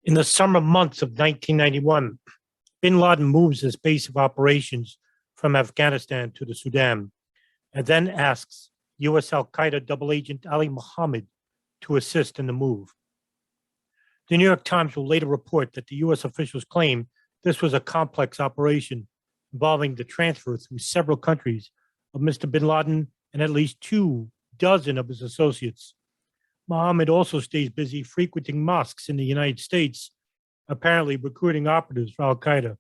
In the summer months of 1991, bin Laden moves his base of operations from Afghanistan to the Sudan and then asks U.S. al-Qaeda double agent Ali Mohammed to assist in the move. The New York Times will later report that the U.S. officials claim this was a complex operation involving the transfer through several countries of Mr. bin Laden and at least 24 of his associates. Mohammed also stays busy frequenting mosques in the United States, apparently recruiting operatives for al-Qaeda.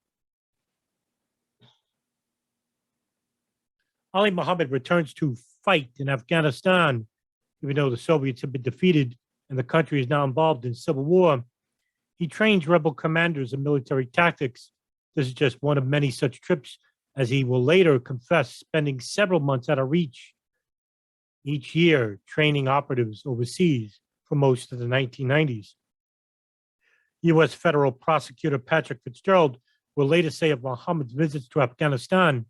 Ali Mohammed returns to fight in Afghanistan, even though the Soviets have been defeated and the country is now involved in civil war. He trains rebel commanders in military tactics. This is just one of many such trips, as he will later confess spending several months out of reach each year training operatives overseas for most of the 1990s. U.S. federal prosecutor Patrick Fitzgerald will later say of Mohammed's visits to Afghanistan,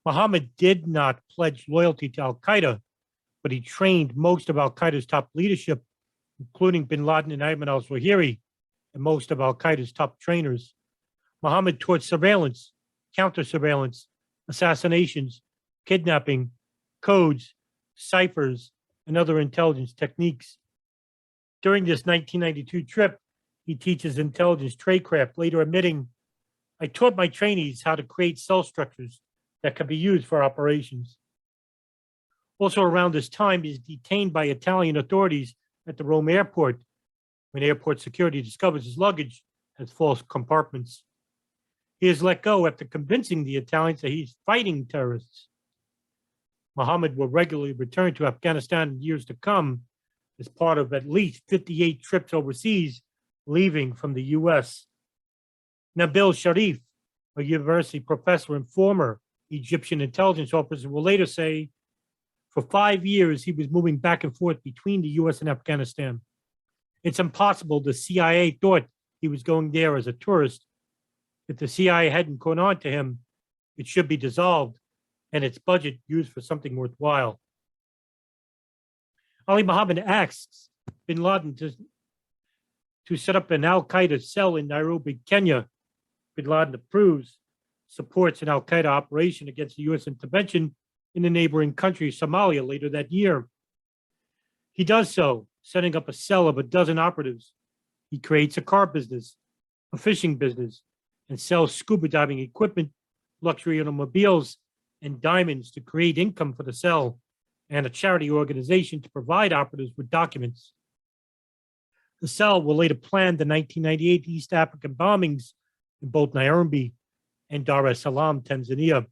Mohammed did not pledge loyalty to al-Qaeda, but he trained most of al-Qaeda's top leadership, including bin Laden and Ayman al-Zawahiri, and most of al-Qaeda's top trainers. Mohammed taught surveillance, counter-surveillance, assassinations, kidnapping, codes, ciphers, and other intelligence techniques. During this 1992 trip, he teaches intelligence tradecraft, later admitting, I taught my trainees how to create cell structures that can be used for operations. Also around this time, he is detained by Italian authorities at the Rome airport when airport security discovers his luggage has false compartments. He is let go after convincing the Italians that he's fighting terrorists. Mohammed will regularly return to Afghanistan in years to come as part of at least 58 trips overseas, leaving from the U.S. Nabil Sharif, a university professor and former Egyptian intelligence officer, will later say, for 5 years, he was moving back and forth between the U.S. and Afghanistan. It's impossible the CIA thought he was going there as a tourist. If the CIA hadn't caught on to him, it should be dissolved and its budget used for something worthwhile. Ali Mohammed asks bin Laden to set up an al-Qaeda cell in Nairobi, Kenya. Bin Laden approves, supports an al-Qaeda operation against the U.S. intervention in the neighboring country, Somalia, later that year. He does so, setting up a cell of 12 operatives. He creates a car business, a fishing business, and sells scuba diving equipment, luxury automobiles, and diamonds to create income for the cell and a charity organization to provide operatives with documents. The cell will later plan the 1998 East African bombings in both Nairobi and Dar es Salaam, Tanzania.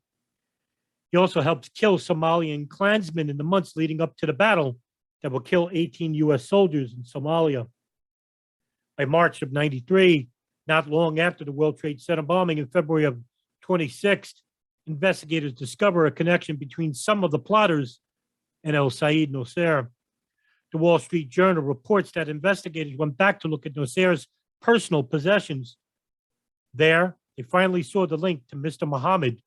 He also helps kill Somalian Klansmen in the months leading up to the battle that will kill 18 U.S. soldiers in Somalia. By March of 93, not long after the World Trade Center bombing in February of 26th, investigators discover a connection between some of the plotters and El Sayed Nosair. The Wall Street Journal reports that investigators went back to look at Nosair's personal possessions. There, they finally saw the link to Mr. Mohammed.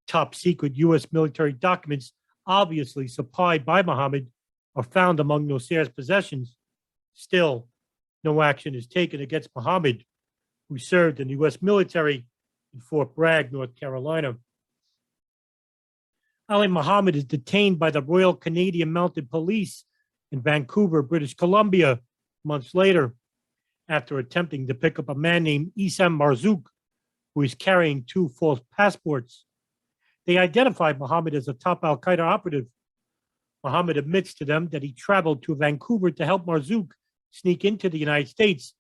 Top secret U.S. military documents, obviously supplied by Mohammed, are found among Nosair's possessions. Still, no action is taken against Mohammed, who served in the U.S. military in Fort Bragg, North Carolina. Ali Mohammed is detained by the Royal Canadian Mounted Police in Vancouver, British Columbia, months later, after attempting to pick up a man named Issam Marzouk, who is carrying 2 false passports. They identified Mohammed as a top al-Qaeda operative. Mohammed admits to them that he traveled to Vancouver to help Marzouk sneak into the United States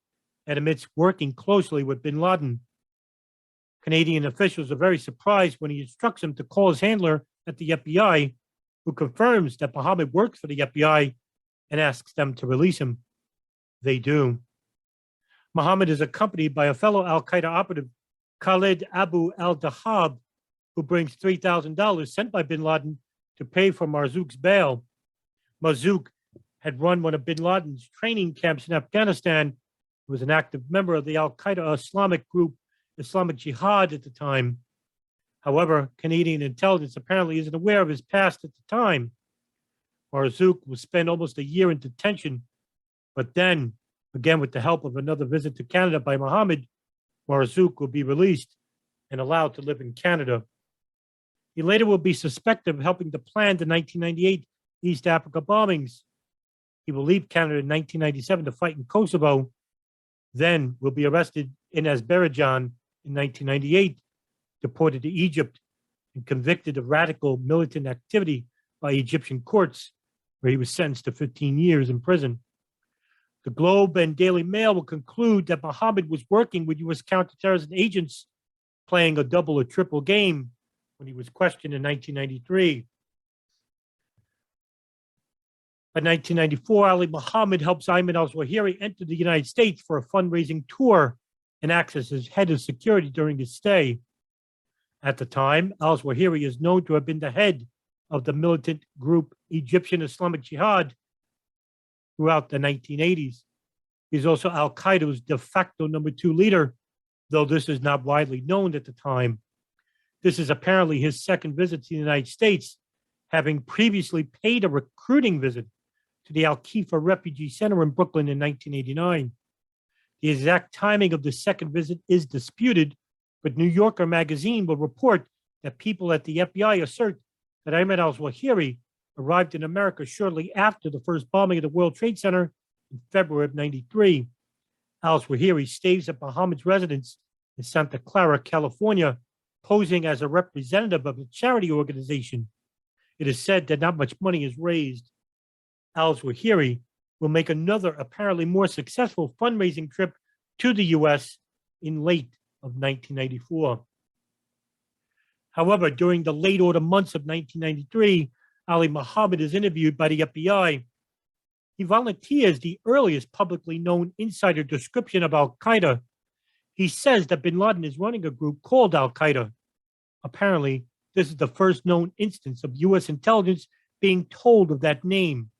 and admits working closely with bin Laden. Canadian officials are very surprised when he instructs him to call his handler at the FBI, who confirms that Mohammed works for the FBI and asks them to release him. They do. Mohammed is accompanied by a fellow al-Qaeda operative, Khalid Abu al-Dahab, who brings $3,000 sent by bin Laden to pay for Marzouk's bail. Marzouk had run one of bin Laden's training camps in Afghanistan. He was an active member of the al-Qaeda Islamic group, Islamic Jihad, at the time. However, Canadian intelligence apparently isn't aware of his past at the time. Marzouk will spend almost a year in detention, but then Again, with the help of another visit to Canada by Mohammed, Marzouk will be released and allowed to live in Canada. He later will be suspected of helping to plan the 1998 East Africa bombings. He will leave Canada in 1997 to fight in Kosovo, then will be arrested in Azerbaijan in 1998, deported to Egypt, and convicted of radical militant activity by Egyptian courts, where he was sentenced to 15 years in prison. The Globe and Daily Mail will conclude that Mohammed was working with U.S. counterterrorism agents, playing a double or triple game when he was questioned in 1993. By 1994, Ali Mohammed helps Ayman al-Zawahiri enter the United States for a fundraising tour and acts as his head of security during his stay. At the time, al-Zawahiri is known to have been the head of the militant group Egyptian Islamic Jihad throughout the 1980s. He's also al-Qaeda's de facto #2 leader, though this is not widely known at the time. This is apparently his second visit to the United States, having previously paid a recruiting visit to the Al-Khifa Refugee Center in Brooklyn in 1989. The exact timing of the second visit is disputed, but New Yorker magazine will report that people at the FBI assert that Ayman al-Zawahiri arrived in America shortly after the first bombing of the World Trade Center in February of '93. Al-Zawahiri stays at Mohammed's residence in Santa Clara, California, posing as a representative of a charity organization. It is said that not much money is raised. Al-Zawahiri will make another apparently more successful fundraising trip to the U.S. in late of 1994. However, during the late autumn months of 1993, Ali Mohammed is interviewed by the FBI. He volunteers the earliest publicly known insider description of al-Qaeda. He says that bin Laden is running a group called al-Qaeda. Apparently, this is the first known instance of U.S. intelligence being told of that name.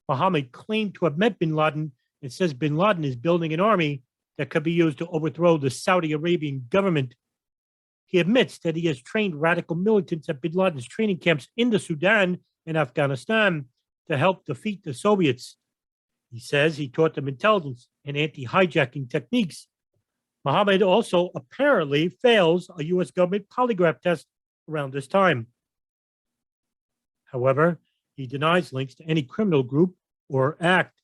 Mohammed claimed to have met bin Laden and says bin Laden is building an army that could be used to overthrow the Saudi Arabian government. He admits that he has trained radical militants at bin Laden's training camps in the Sudan and Afghanistan to help defeat the Soviets. He says he taught them intelligence and anti-hijacking techniques. Mohammed also apparently fails a U.S. government polygraph test around this time. However, he denies links to any criminal group or act.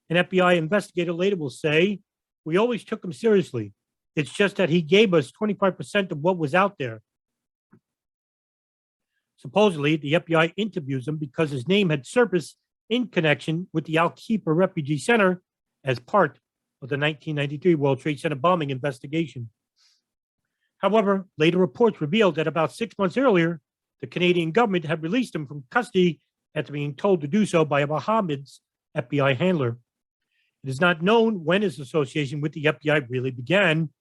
An FBI investigator later will say, "We always took him seriously. It's just that he gave us 25% of what was out there." Supposedly, the FBI interviews him because his name had surfaced in connection with the Al-Khifa Refugee Center as part of the 1993 World Trade Center bombing investigation. However, later reports revealed that about 6 months earlier, the Canadian government had released him from custody after being told to do so by Mohammed's FBI handler. It is not known when his association with the FBI really began.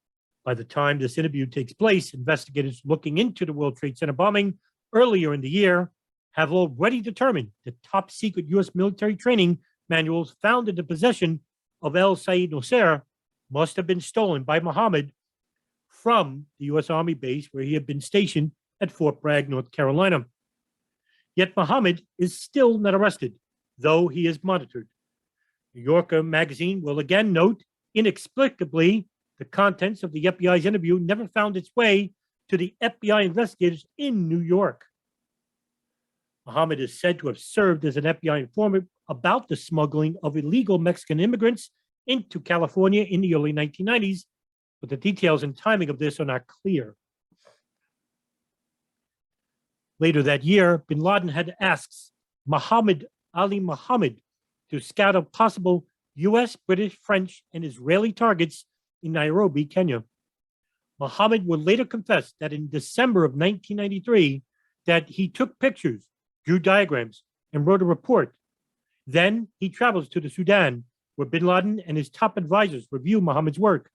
By the time this interview takes place, investigators looking into the World Trade Center bombing earlier in the year have already determined that top secret U.S. military training manuals found in the possession of El Sayed Nasser must have been stolen by Mohammed from the U.S. Army base where he had been stationed at Fort Bragg, North Carolina. Yet Mohammed is still not arrested, though he is monitored. New Yorker magazine will again note, inexplicably, the contents of the FBI's interview never found its way to the FBI investigators in New York. Mohammed is said to have served as an FBI informant about the smuggling of illegal Mexican immigrants into California in the early 1990s, but the details and timing of this are not clear. Later that year, bin Laden had asked Mohammed Ali Mohammed to scout out possible U.S., British, French, and Israeli targets in Nairobi, Kenya. Mohammed would later confess that in December of 1993, that he took pictures, drew diagrams, and wrote a report. Then he travels to the Sudan, where bin Laden and his top advisors review Mohammed's work.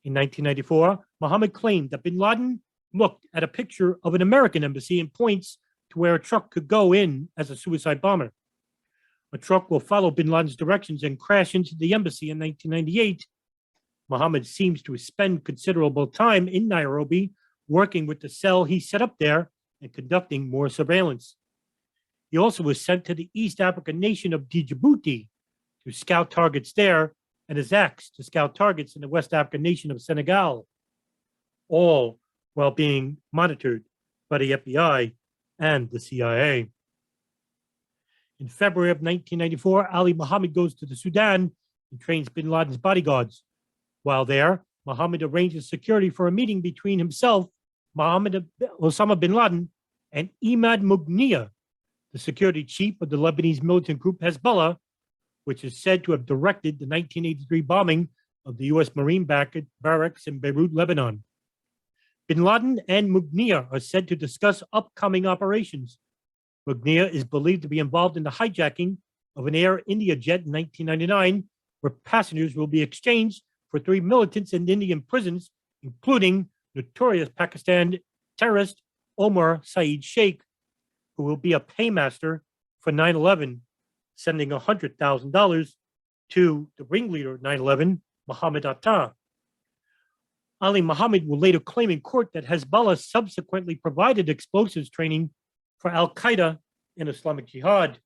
In 1994, Mohammed claimed that bin Laden looked at a picture of an American embassy and points to where a truck could go in as a suicide bomber. A truck will follow bin Laden's directions and crash into the embassy in 1998. Mohammed seems to spend considerable time in Nairobi working with the cell he set up there and conducting more surveillance. He also was sent to the East African nation of Djibouti to scout targets there and his axe to scout targets in the West African nation of Senegal, all while being monitored by the FBI and the CIA. In February of 1994, Ali Mohammed goes to the Sudan and trains bin Laden's bodyguards. While there, Mohammed arranges security for a meeting between himself, Osama bin Laden, and Ayman Mughniyeh, the security chief of the Lebanese militant group Hezbollah, which is said to have directed the 1983 bombing of the U.S. Marine barracks in Beirut, Lebanon. Bin Laden and Mughniyeh are said to discuss upcoming operations. Mughniyeh is believed to be involved in the hijacking of an Air India jet in 1999, where passengers will be exchanged for 3 militants in Indian prisons, including notorious Pakistan terrorist Omar Saeed Sheikh, who will be a paymaster for 9/11, sending $100,000 to the ringleader of 9/11, Mohammed Atta. Ali Mohammed will later claim in court that Hezbollah subsequently provided explosives training for al-Qaeda and Islamic Jihad.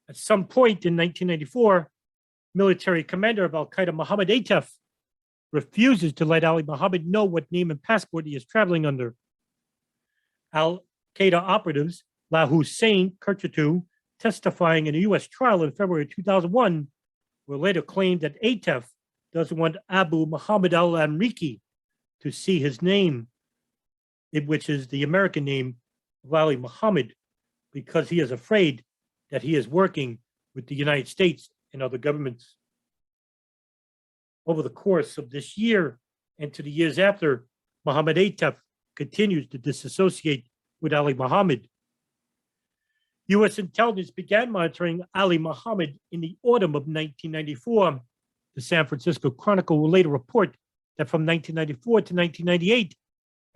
At some point in 1994, military commander of al-Qaeda Mohammed Atef refuses to let Ali Mohammed know what name and passport he is traveling under. Al-Qaeda operatives La Hussein Kurchatu, testifying in a U.S. trial in February 2001, will later claim that Atef doesn't want Abu Muhammad al-Amriki to see his name, which is the American name of Ali Mohammed, because he is afraid that he is working with the United States and other governments. Over the course of this year and to the years after, Mohammed Atef continues to disassociate with Ali Mohammed. U.S. intelligence began monitoring Ali Mohammed in the autumn of 1994. The San Francisco Chronicle will later report that from 1994 to 1998,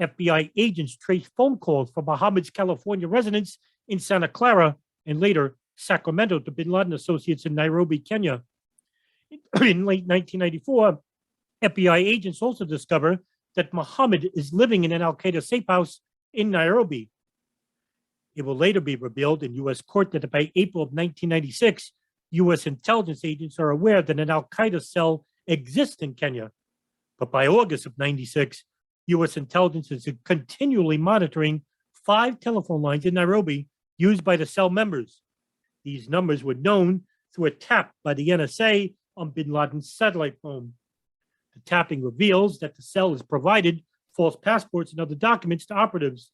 FBI agents traced phone calls from Mohammed's California residence in Santa Clara and later Sacramento to bin Laden associates in Nairobi, Kenya. In late 1994, FBI agents also discover that Mohammed is living in an al-Qaeda safe house in Nairobi. It will later be revealed in U.S. court that by April of 1996, U.S. intelligence agents are aware that an al-Qaeda cell exists in Kenya. But by August of 96, U.S. intelligence is continually monitoring 5 telephone lines in Nairobi used by the cell members. These numbers were known through a tap by the NSA on bin Laden's satellite phone. The tapping reveals that the cell has provided false passports and other documents to operatives.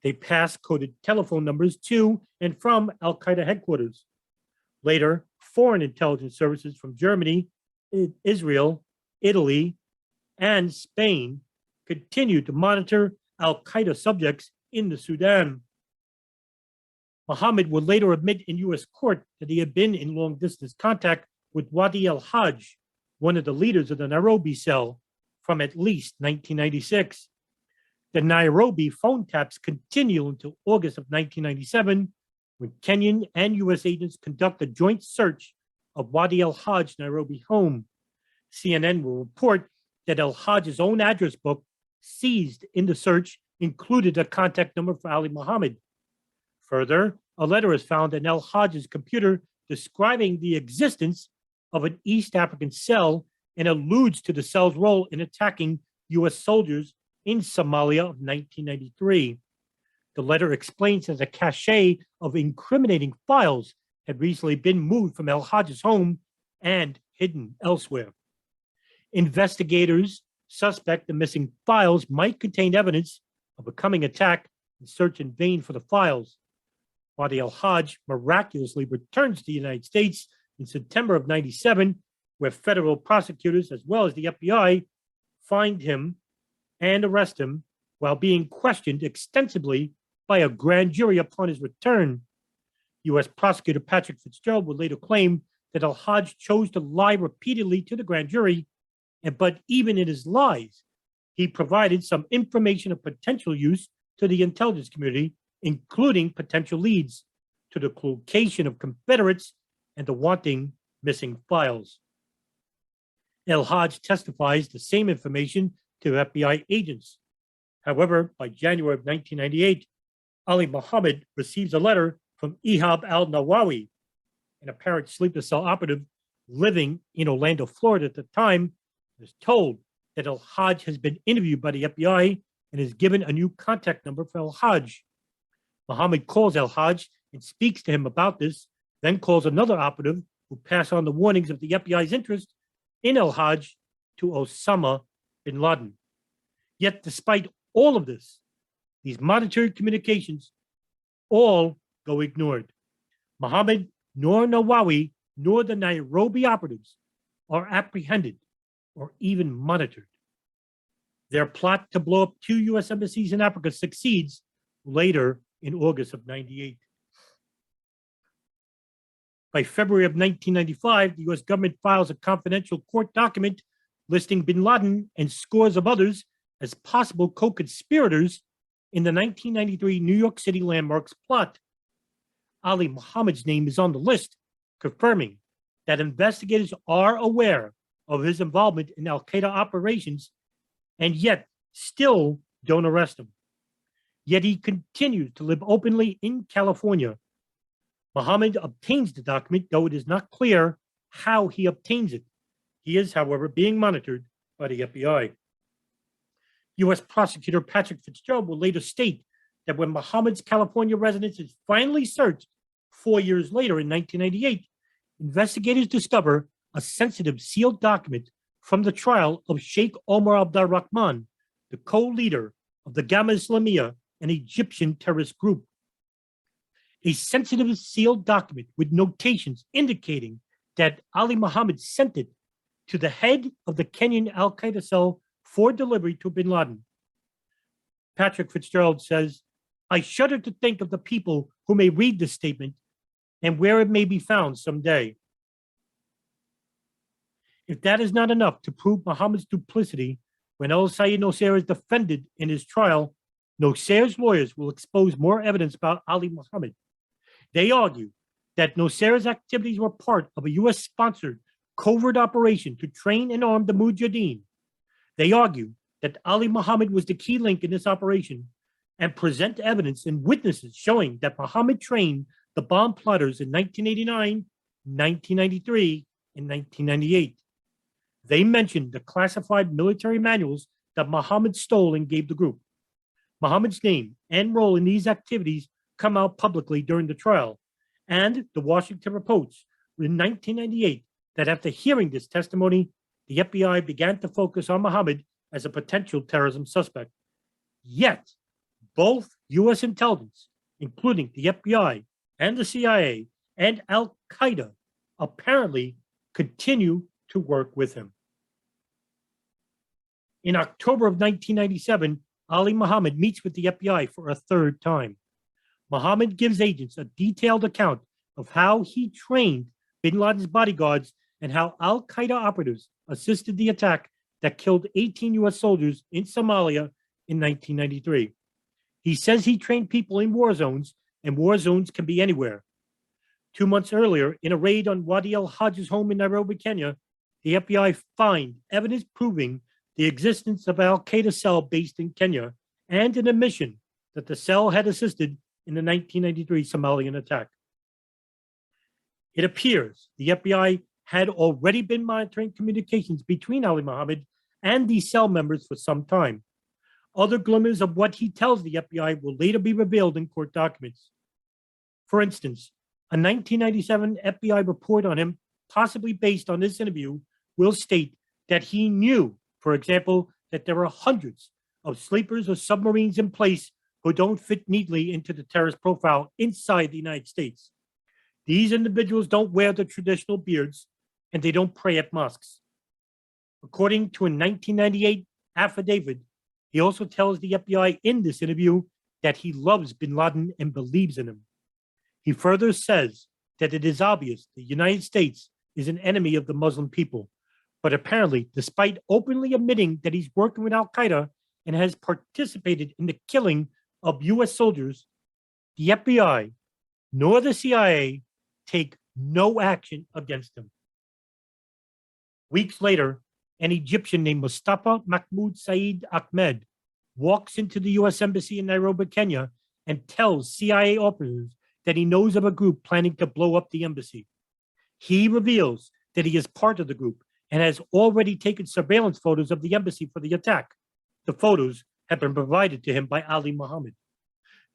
They pass-coded telephone numbers to and from al-Qaeda headquarters. Later, foreign intelligence services from Germany, Israel, Italy, and Spain continued to monitor al-Qaeda subjects in the Sudan. Mohammed would later admit in U.S. court that he had been in long-distance contact with Wadi al-Hajj, one of the leaders of the Nairobi cell, from at least 1996. The Nairobi phone taps continue until August of 1997, when Kenyan and U.S. agents conduct a joint search of Wadi al-Hajj Nairobi home. CNN will report that al-Hajj's own address book seized in the search included a contact number for Ali Mohammed. Further, a letter is found in al-Hajj's computer describing the existence of an East African cell and alludes to the cell's role in attacking U.S. soldiers in Somalia of 1993. The letter explains that a cache of incriminating files had recently been moved from al-Hajj's home and hidden elsewhere. Investigators suspect the missing files might contain evidence of a coming attack and search in vain for the files. Wadi al-Hajj miraculously returns to the United States in September of 97, where federal prosecutors as well as the FBI find him and arrest him while being questioned extensively by a grand jury upon his return. U.S. Prosecutor Patrick Fitzgerald would later claim that al-Hajj chose to lie repeatedly to the grand jury, but even in his lies, he provided some information of potential use to the intelligence community, including potential leads to the location of Confederates and the wanting missing files. Al-Hajj testifies the same information to FBI agents. However, by January of 1998, Ali Mohammed receives a letter from Ihab al-Nawawi, an apparent sleeper cell operative living in Orlando, Florida at the time, is told that al-Hajj has been interviewed by the FBI and is given a new contact number for al-Hajj. Mohammed calls al-Hajj and speaks to him about this, then calls another operative who pass on the warnings of the FBI's interest in al-Hajj to Osama bin Laden. Yet, despite all of this, these monitored communications all go ignored. Mohammed, nor Nawawi, nor the Nairobi operatives are apprehended or even monitored. Their plot to blow up 2 U.S. embassies in Africa succeeds later in August of 98. By February of 1995, the U.S. government files a confidential court document listing bin Laden and scores of others as possible co-conspirators in the 1993 New York City landmarks plot. Ali Mohammed's name is on the list, confirming that investigators are aware of his involvement in al-Qaeda operations and yet still don't arrest him. Yet he continues to live openly in California. Mohammed obtains the document, though it is not clear how he obtains it. He is, however, being monitored by the FBI. U.S. Prosecutor Patrick Fitzgerald will later state that when Mohammed's California residence is finally searched 4 years later in 1998, investigators discover a sensitive sealed document from the trial of Sheikh Omar Abdul-Rahman, the co-leader of the Gamma Islamiyah, an Egyptian terrorist group. A sensitive sealed document with notations indicating that Ali Mohammed sent it to the head of the Kenyan al-Qaeda cell for delivery to bin Laden. Patrick Fitzgerald says, "I shudder to think of the people who may read this statement and where it may be found someday." If that is not enough to prove Mohammed's duplicity, when al-Sayed Nosser is defended in his trial, Nosser's lawyers will expose more evidence about Ali Mohammed. They argue that Nosser's activities were part of a U.S.-sponsored covert operation to train and arm the Mujahideen. They argue that Ali Mohammed was the key link in this operation and present evidence and witnesses showing that Mohammed trained the bomb plotters in 1989, 1993, and 1998. They mentioned the classified military manuals that Mohammed stole and gave the group. Mohammed's name and role in these activities come out publicly during the trial, and the Washington reports in 1998 that after hearing this testimony, the FBI began to focus on Mohammed as a potential terrorism suspect. Yet, both U.S. intelligence, including the FBI and the CIA and al-Qaeda, apparently continue to work with him. In October of 1997, Ali Mohammed meets with the FBI for a third time. Mohammed gives agents a detailed account of how he trained bin Laden's bodyguards and how al-Qaeda operatives assisted the attack that killed 18 U.S. soldiers in Somalia in 1993. He says he trained people in war zones, and war zones can be anywhere. 2 months earlier, in a raid on Wadi al-Hajj's home in Nairobi, Kenya, the FBI find evidence proving the existence of an al-Qaeda cell based in Kenya and an admission that the cell had assisted in the 1993 Somalian attack. It appears the FBI had already been monitoring communications between Ali Mohammed and these cell members for some time. Other glimmers of what he tells the FBI will later be revealed in court documents. For instance, a 1997 FBI report on him, possibly based on this interview, will state that he knew, for example, that there are hundreds of sleepers or submarines in place who don't fit neatly into the terrorist profile inside the United States. These individuals don't wear the traditional beards and they don't pray at mosques. According to a 1998 affidavit, he also tells the FBI in this interview that he loves bin Laden and believes in him. He further says that it is obvious the United States is an enemy of the Muslim people. But apparently, despite openly admitting that he's working with al-Qaeda and has participated in the killing of U.S. soldiers, the FBI nor the CIA take no action against him. Weeks later, an Egyptian named Mustafa Mahmoud Saeed Ahmed walks into the U.S. Embassy in Nairobi, Kenya, and tells CIA officers that he knows of a group planning to blow up the embassy. He reveals that he is part of the group and has already taken surveillance photos of the embassy for the attack. The photos have been provided to him by Ali Mohammed.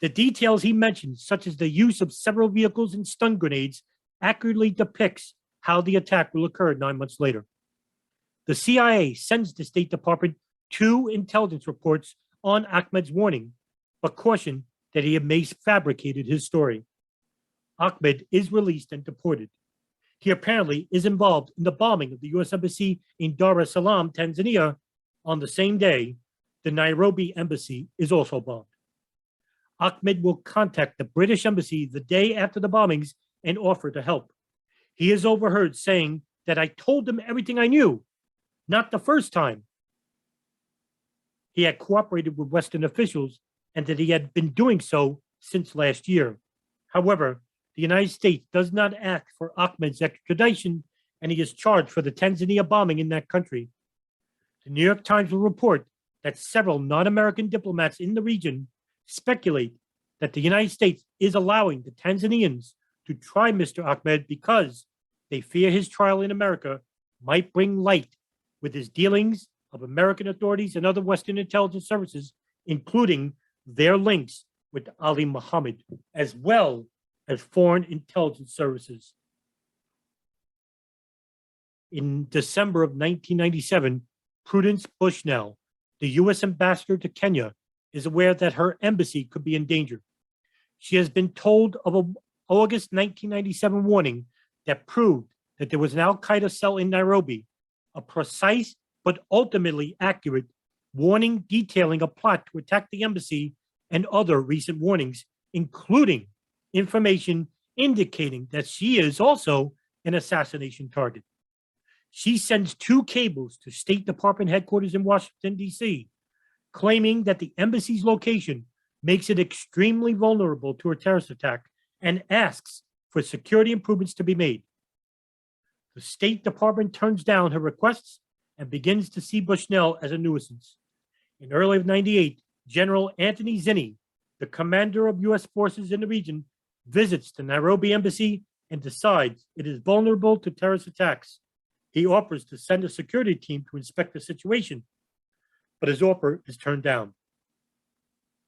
The details he mentions, such as the use of several vehicles and stun grenades, accurately depicts how the attack will occur 9 months later. The CIA sends the State Department 2 intelligence reports on Ahmed's warning, but cautioned that he may have fabricated his story. Ahmed is released and deported. He apparently is involved in the bombing of the U.S. Embassy in Dar es Salaam, Tanzania. On the same day, the Nairobi embassy is also bombed. Ahmed will contact the British embassy the day after the bombings and offer to help. He is overheard saying that I told them everything I knew, not the first time. He had cooperated with Western officials and that he had been doing so since last year. However, the United States does not act for Ahmed's extradition, and he is charged for the Tanzania bombing in that country. The New York Times will report that several non-American diplomats in the region speculate that the United States is allowing the Tanzanians to try Mr. Ahmed because they fear his trial in America might bring light with his dealings of American authorities and other Western intelligence services, including their links with Ali Mohammed, as well as foreign intelligence services. In December of 1997, Prudence Bushnell, the U.S. ambassador to Kenya, is aware that her embassy could be in danger. She has been told of an August 1997 warning that proved that there was an al-Qaeda cell in Nairobi, a precise but ultimately accurate warning detailing a plot to attack the embassy and other recent warnings, including information indicating that she is also an assassination target. She sends 2 cables to State Department headquarters in Washington, D.C., claiming that the embassy's location makes it extremely vulnerable to a terrorist attack and asks for security improvements to be made. The State Department turns down her requests and begins to see Bushnell as a nuisance. In early of 98, General Anthony Zinni, the commander of U.S. forces in the region, visits the Nairobi embassy and decides it is vulnerable to terrorist attacks. He offers to send a security team to inspect the situation, but his offer is turned down.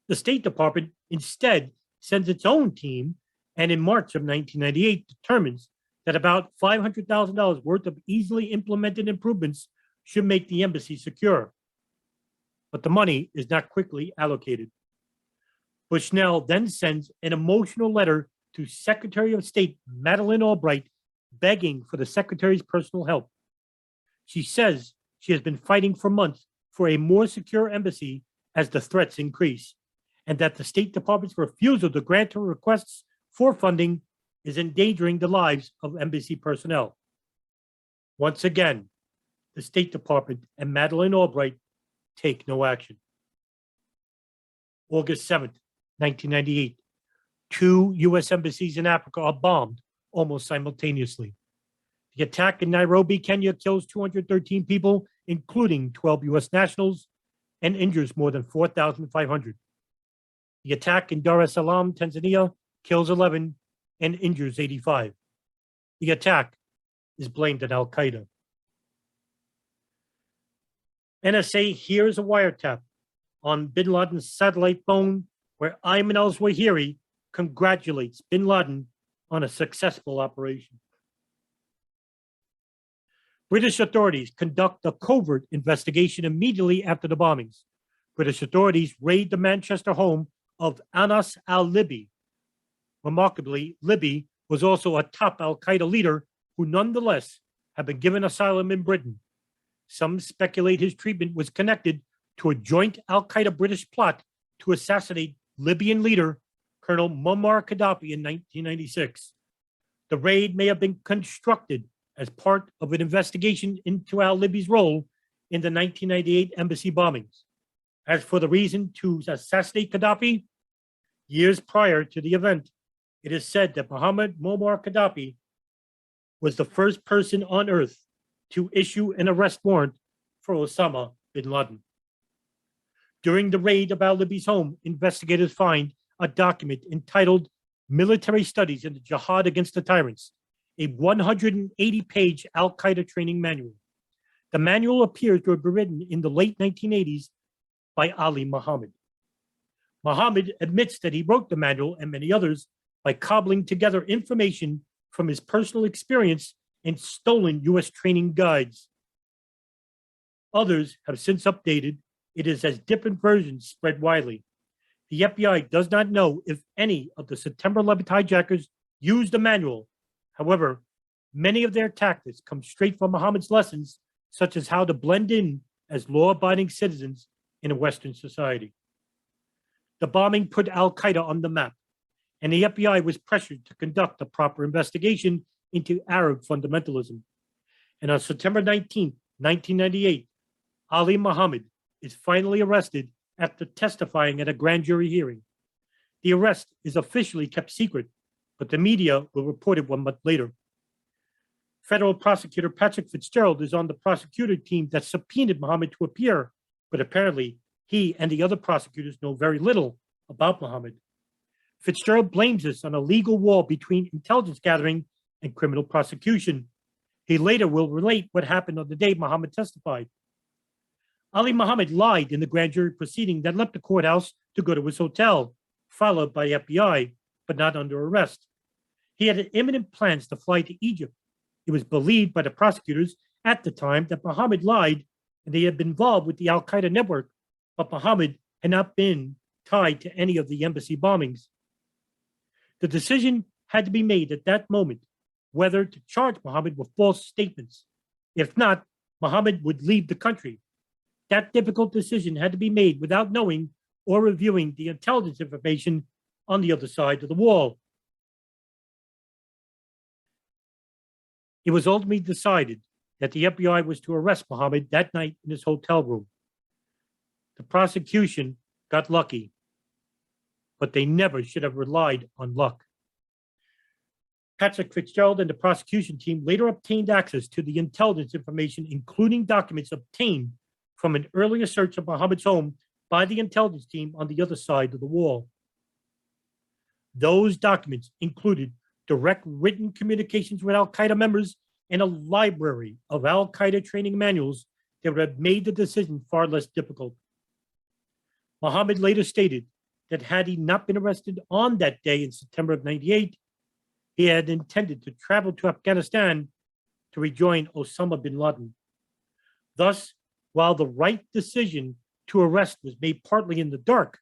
The State Department instead sends its own team, and in March of 1998 determines that about $500,000 worth of easily implemented improvements should make the embassy secure. But the money is not quickly allocated. Bushnell then sends an emotional letter to Secretary of State Madeleine Albright begging for the Secretary's personal help. She says she has been fighting for months for a more secure embassy as the threats increase, and that the State Department's refusal to grant her requests for funding is endangering the lives of embassy personnel. Once again, the State Department and Madeleine Albright take no action. August 7th, 1998, 2 U.S. embassies in Africa are bombed almost simultaneously. The attack in Nairobi, Kenya kills 213 people, including 12 U.S. nationals, and injures more than 4,500. The attack in Dar es Salaam, Tanzania, kills 11 and injures 85. The attack is blamed on al-Qaeda. NSA hears a wiretap on bin Laden's satellite phone where Ayman al-Zawahiri congratulates bin Laden on a successful operation. British authorities conduct a covert investigation immediately after the bombings. British authorities raid the Manchester home of Anas al-Libi. Remarkably, Libi was also a top al-Qaeda leader who nonetheless had been given asylum in Britain. Some speculate his treatment was connected to a joint al-Qaeda British plot to assassinate Libyan leader Colonel Muammar Gaddafi in 1996. The raid may have been constructed as part of an investigation into al-Libi's role in the 1998 embassy bombings. As for the reason to assassinate Gaddafi, years prior to the event, it is said that Mohammed Muammar Gaddafi was the first person on earth to issue an arrest warrant for Osama bin Laden. During the raid of al-Libi's home, investigators find a document entitled Military Studies in the Jihad Against the Tyrants, a 180-page al-Qaeda training manual. The manual appears to have been written in the late 1980s by Ali Mohammed. Mohammed admits that he wrote the manual and many others by cobbling together information from his personal experience and stolen U.S. training guides. Others have since updated it as different versions spread widely. The FBI does not know if any of the September 11th hijackers used the manual. However, many of their tactics come straight from Mohammed's lessons, such as how to blend in as law-abiding citizens in a Western society. The bombing put al-Qaeda on the map, and the FBI was pressured to conduct a proper investigation into Arab fundamentalism. And on September 19, 1998, Ali Mohammed is finally arrested after testifying at a grand jury hearing. The arrest is officially kept secret, but the media will report it 1 month later. Federal prosecutor Patrick Fitzgerald is on the prosecutor team that subpoenaed Mohammed to appear, but apparently he and the other prosecutors know very little about Mohammed. Fitzgerald blames this on a legal wall between intelligence gathering and criminal prosecution. He later will relate what happened on the day Mohammed testified. Ali Mohammed lied in the grand jury proceeding that left the courthouse to go to his hotel, followed by FBI, but not under arrest. He had imminent plans to fly to Egypt. It was believed by the prosecutors at the time that Mohammed lied and they had been involved with the al-Qaeda network, but Mohammed had not been tied to any of the embassy bombings. The decision had to be made at that moment whether to charge Mohammed with false statements. If not, Mohammed would leave the country. That difficult decision had to be made without knowing or reviewing the intelligence information on the other side of the wall. It was ultimately decided that the FBI was to arrest Mohammed that night in his hotel room. The prosecution got lucky, but they never should have relied on luck. Patrick Fitzgerald and the prosecution team later obtained access to the intelligence information, including documents obtained from an earlier search of Mohammed's home by the intelligence team on the other side of the wall. Those documents included direct written communications with al-Qaeda members and a library of al-Qaeda training manuals that would have made the decision far less difficult. Mohammed later stated that had he not been arrested on that day in September of '98, he had intended to travel to Afghanistan to rejoin Osama bin Laden. Thus, while the right decision to arrest was made partly in the dark,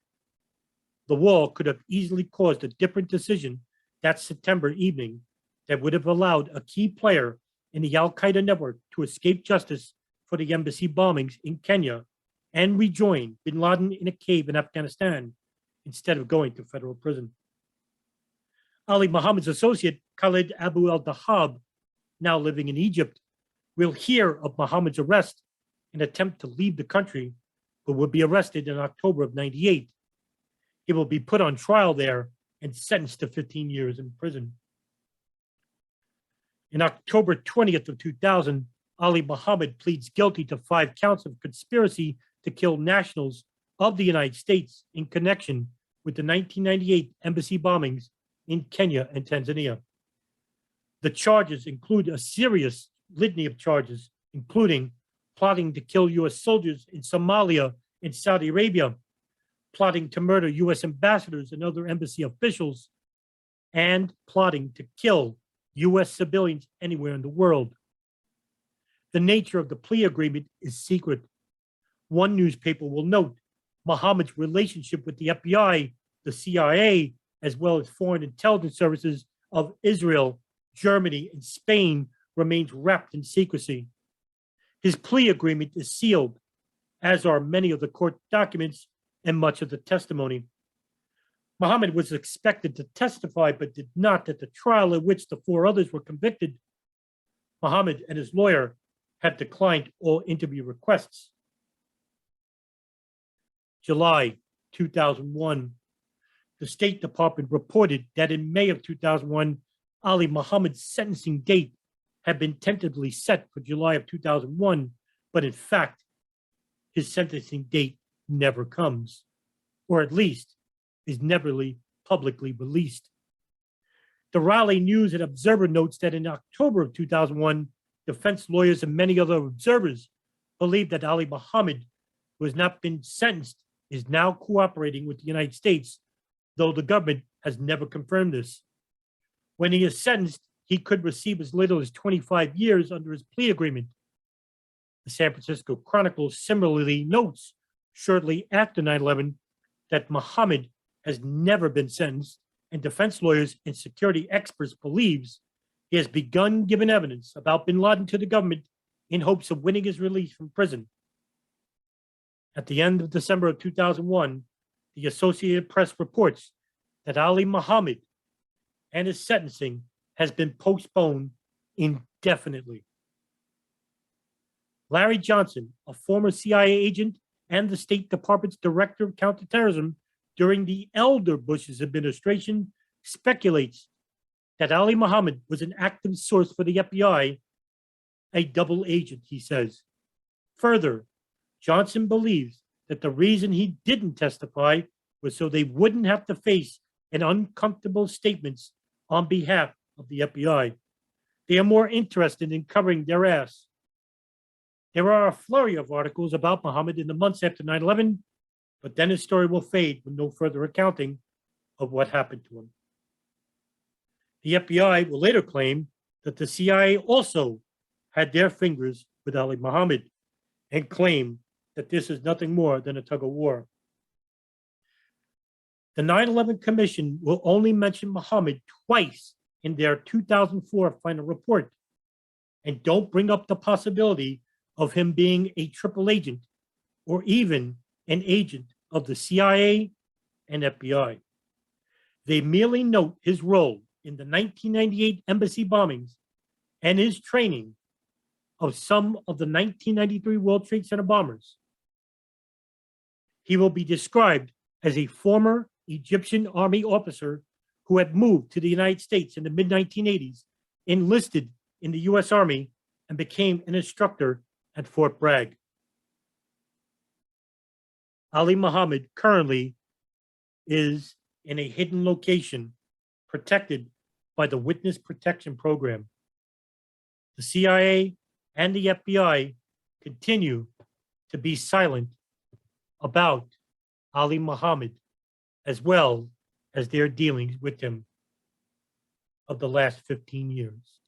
the wall could have easily caused a different decision that September evening that would have allowed a key player in the al-Qaeda network to escape justice for the embassy bombings in Kenya and rejoin bin Laden in a cave in Afghanistan instead of going to federal prison. Ali Mohammed's associate, Khalid Abu al-Dahab, now living in Egypt, will hear of Mohammed's arrest and attempt to leave the country, but will be arrested in October of '98. He will be put on trial there and sentenced to 15 years in prison. In October 20th of 2000, Ali Mohammed pleads guilty to 5 counts of conspiracy to kill nationals of the United States in connection with the 1998 embassy bombings in Kenya and Tanzania. The charges include a serious litany of charges, including plotting to kill U.S. soldiers in Somalia and Saudi Arabia, plotting to murder U.S. ambassadors and other embassy officials, and plotting to kill U.S. civilians anywhere in the world. The nature of the plea agreement is secret. One newspaper will note Mohammed's relationship with the FBI, the CIA, as well as foreign intelligence services of Israel, Germany, and Spain remains wrapped in secrecy. His plea agreement is sealed, as are many of the court documents and much of the testimony. Mohammed was expected to testify, but did not at the trial at which the 4 others were convicted. Mohammed and his lawyer have declined all interview requests. July 2001, the State Department reported that in May of 2001, Ali Mohammed's sentencing date had been tentatively set for July of 2001, but in fact, his sentencing date never comes, or at least is never publicly released. The Raleigh News and Observer notes that in October of 2001, defense lawyers and many other observers believe that Ali Mohammed, who has not been sentenced, is now cooperating with the United States, though the government has never confirmed this. When he is sentenced, he could receive as little as 25 years under his plea agreement. The San Francisco Chronicle similarly notes shortly after 9/11 that Mohammed has never been sentenced, and defense lawyers and security experts believes he has begun giving evidence about bin Laden to the government in hopes of winning his release from prison. At the end of December of 2001, the Associated Press reports that Ali Mohammed and his sentencing has been postponed indefinitely. Larry Johnson, a former CIA agent and the State Department's director of counterterrorism during the elder Bush's administration, speculates that Ali Mohammed was an active source for the FBI, a double agent, he says. Further, Johnson believes that the reason he didn't testify was so they wouldn't have to face an uncomfortable statements on behalf of the FBI. They are more interested in covering their ass. There are a flurry of articles about Mohammed in the months after 9/11, but then his story will fade with no further accounting of what happened to him. The FBI will later claim that the CIA also had their fingers with Ali Mohammed and claim that this is nothing more than a tug of war. The 9/11 Commission will only mention Mohammed twice in their 2004 final report and don't bring up the possibility of him being a triple agent or even an agent of the CIA and FBI. They merely note his role in the 1998 embassy bombings and his training of some of the 1993 World Trade Center bombers. He will be described as a former Egyptian army officer who had moved to the United States in the mid-1980s, enlisted in the U.S. Army, and became an instructor at Fort Bragg. Ali Mohammed currently is in a hidden location protected by the Witness Protection Program. The CIA and the FBI continue to be silent about Ali Mohammed, as well as their dealings with him of the last 15 years.